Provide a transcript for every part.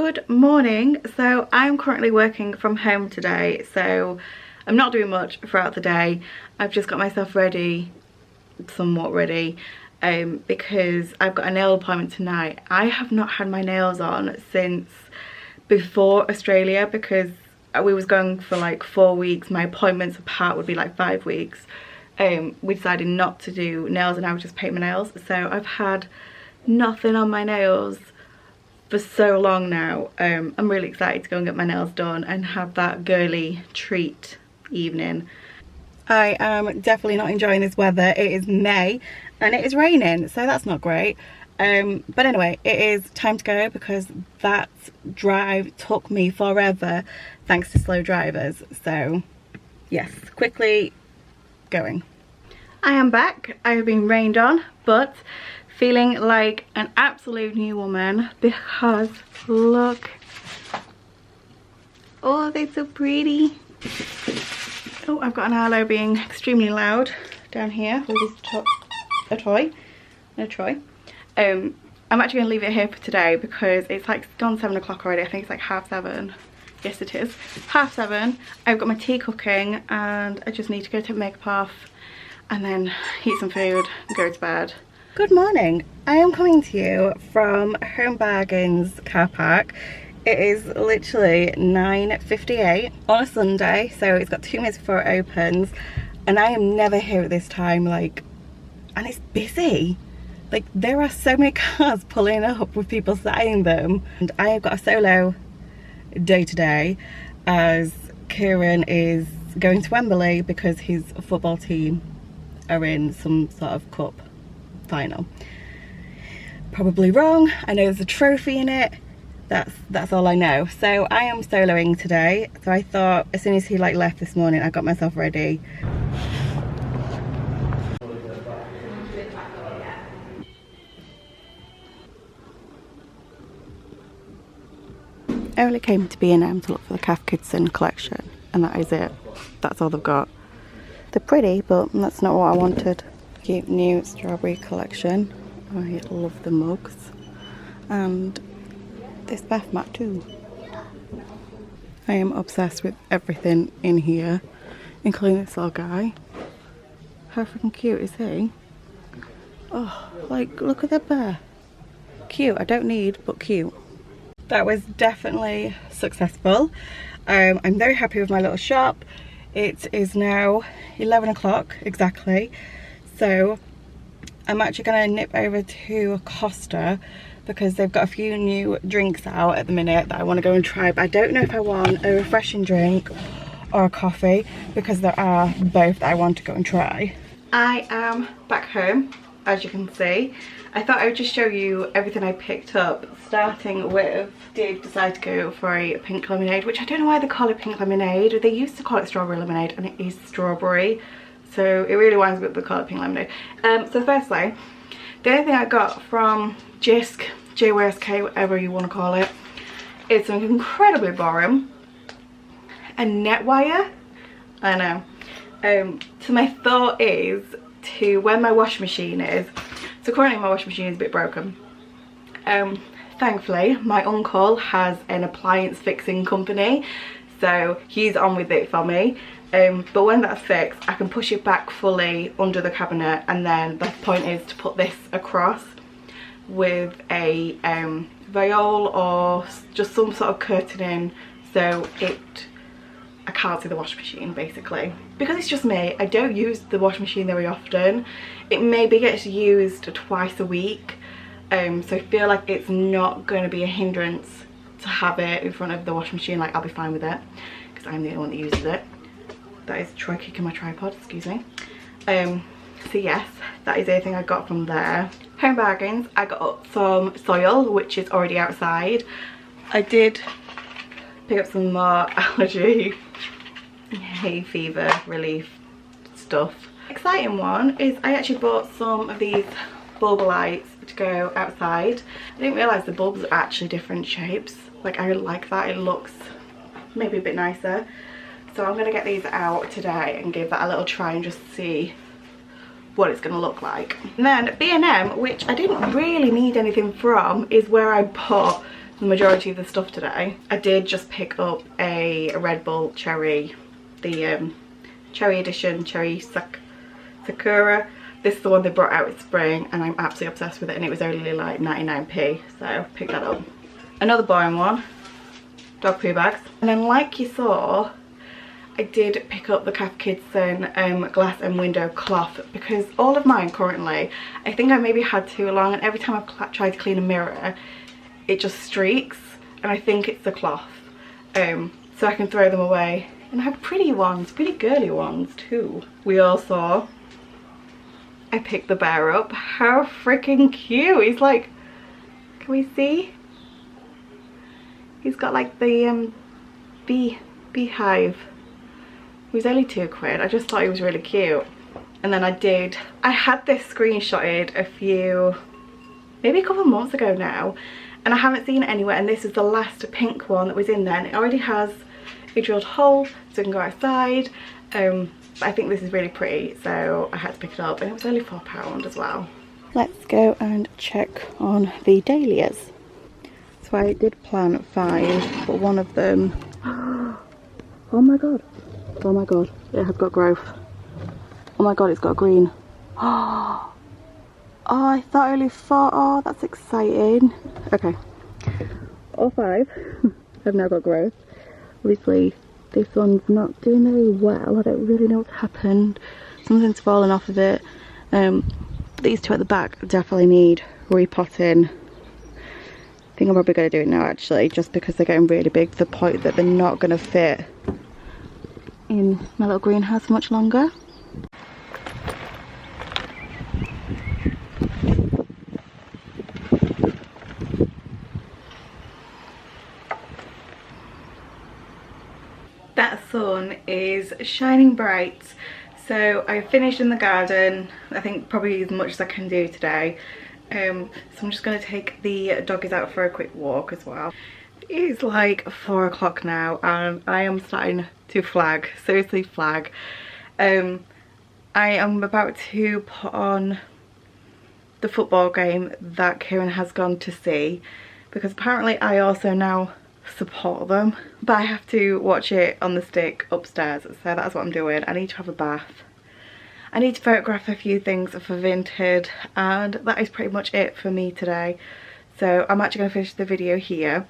Good morning. So I'm currently working from home today, so I'm not doing much throughout the day. I've just got myself ready, somewhat ready, because I've got a nail appointment tonight. I have not had my nails on since before Australia because we was going for like 4 weeks. My appointments apart would be like 5 weeks. We decided not to do nails and I would just paint my nails. So I've had nothing on my nails for so long now. I'm really excited to go and get my nails done and have that girly treat evening. I am definitely not enjoying this weather. It is May and it is raining, so that's not great. But anyway, it is time to go because that drive took me forever thanks to slow drivers. So yes, quickly going. I am back. I have been rained on, but feeling like an absolute new woman because look, oh, they're so pretty. Oh, I've got an Arlo being extremely loud down here with a toy. I'm actually going to leave it here for today because it's like gone 7 o'clock already. I think it's like 7:30. Yes, it is 7:30. I've got my tea cooking and I just need to go take makeup off and then eat some food and go to bed. Good morning. I am coming to you from Home Bargains car park. It is literally 9:58 on a Sunday, so it's got 2 minutes before it opens, and I am never here at this time, like, and it's busy. Like, there are so many cars pulling up with people sat in them, and I have got a solo day today as Kieran is going to Wembley because his football team are in some sort of cup final. Probably wrong. I know there's a trophy in it. That's all I know. So I am soloing today. So I thought as soon as he like left this morning, I got myself ready. I only came to B&M to look for the Cath Kidston collection, and that is it. That's all they've got. They're pretty, but that's not what I wanted. Cute new strawberry collection. I love the mugs. And this bath mat too. I am obsessed with everything in here, including this little guy. How freaking cute is he? Oh, like, look at the bear. Cute. I don't need, but cute. That was definitely successful. I'm very happy with my little shop. It is now 11 o'clock exactly. So I'm actually going to nip over to Costa because they've got a few new drinks out at the minute that I want to go and try, but I don't know if I want a refreshing drink or a coffee because there are both that I want to go and try. I am back home, as you can see. I thought I would just show you everything I picked up, starting with Dave decided to go for a pink lemonade, which I don't know why they call it pink lemonade. They used to call it strawberry lemonade and it is strawberry, so it really winds me up they call it pink lemonade. So firstly, the only thing I got from JISK, JYSK, whatever you want to call it, is something incredibly boring. A net wire. I know. So my thought is to where my washing machine is. So currently my washing machine is a bit broken. Thankfully my uncle has an appliance fixing company, so he's on with it for me. But when that's fixed, I can push it back fully under the cabinet, and then the point is to put this across with a viol or just some sort of curtaining, so I can't see the washing machine basically. Because it's just me, I don't use the washing machine very often. It maybe gets used twice a week, so I feel like it's not going to be a hindrance to have it in front of the washing machine. Like, I'll be fine with it because I'm the only one that uses it. That is Troy kicking my tripod, excuse me. So yes, that is everything I got from there. Home Bargains, I got some soil, which is already outside. I did pick up some more allergy, hay fever relief stuff. Exciting one is I actually bought some of these bulb lights to go outside. I didn't realise the bulbs are actually different shapes. Like, I like that, it looks maybe a bit nicer. So I'm going to get these out today and give that a little try and just see what it's going to look like. And then B&M, which I didn't really need anything from, is where I put the majority of the stuff today. I did just pick up a Red Bull Cherry, the Cherry Edition, Cherry Sakura. This is the one they brought out in spring and I'm absolutely obsessed with it, and it was only like 99p, so pick that up. Another boring one, dog poo bags. And then like you saw, I did pick up the Cath Kidston glass and window cloth, because all of mine currently, I think I maybe had too long, and every time I've tried to clean a mirror, it just streaks, and I think it's the cloth. So I can throw them away. And I have pretty ones, pretty girly ones too. We all saw, I picked the bear up. How freaking cute. He's like, can we see? He's got like the beehive. He was only £2. I just thought he was really cute. And then I had this screenshotted maybe a couple of months ago now, and I haven't seen it anywhere, and this is the last pink one that was in there, and it already has a drilled hole so it can go outside. I think this is really pretty, so I had to pick it up, and it was only £4 as well. Let's go and check on the dahlias. So I did plant 5, but one of them, oh my god, it has got growth. Oh my god, it's got green. Oh, I thought only 4. Oh, that's exciting. Okay, all 5 have now got growth. Obviously this one's not doing very well. I don't really know what's happened. Something's fallen off of it. These two at the back definitely need repotting. I think I'm probably going to do it now actually, just because they're getting really big to the point that they're not going to fit in my little greenhouse much longer. That sun is shining bright, so I finished in the garden, I think probably as much as I can do today. So I'm just going to take the doggies out for a quick walk as well. It is like 4 o'clock now and I am starting to flag, seriously flag. I am about to put on the football game that Kieran has gone to see, because apparently I also now support them, but I have to watch it on the stick upstairs, so that's what I'm doing. I need to have a bath, I need to photograph a few things for Vinted, and that is pretty much it for me today. So I'm actually going to finish the video here,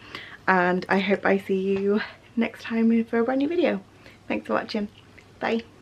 and I hope I see you next time for a brand new video. Thanks for watching, bye.